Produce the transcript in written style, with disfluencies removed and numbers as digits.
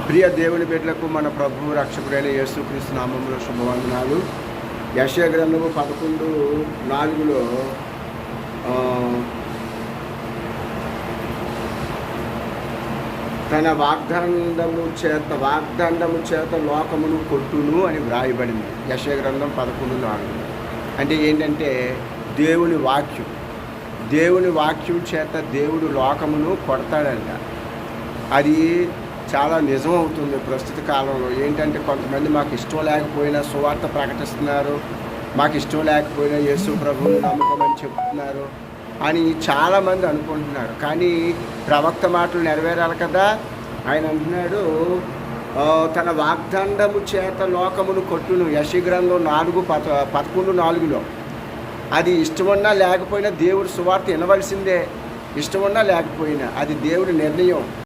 ప్రియ దేవుని బిడ్డలకు మన ప్రభువు రక్షకుడైన యేసుక్రీస్తు నామములో శుభవందనాలు. యెషయా గ్రంథము 11:4 తన వాగ్దండము చేత లోకమును కొట్టును అని వ్రాయబడింది. యెషయా గ్రంథం 11:4 అంటే ఏంటంటే దేవుని వాక్యం చేత దేవుడు లోకమును కొడతాడంట. అది చాలా నిజం అవుతుంది ప్రస్తుత కాలంలో. ఏంటంటే కొంతమంది మాకు ఇష్టం లేకపోయినా సువార్త ప్రకటిస్తున్నారు, మాకు ఇష్టం లేకపోయినా యేసు ప్రభువుని నమ్మకమని చెప్తున్నారు అని చాలామంది అనుకుంటున్నారు. కానీ ప్రవక్త మాటలు నెరవేరాలి కదా. ఆయన అంటున్నాడు తన వాగ్దండము చేత లోకమును కొట్టును. యెషయా గ్రంథం 11:4 అది ఇష్టమున్నా లేకపోయినా దేవుడు సువార్త వినవలసిందే. ఇష్టమున్నా లేకపోయినా అది దేవుడి నిర్ణయం.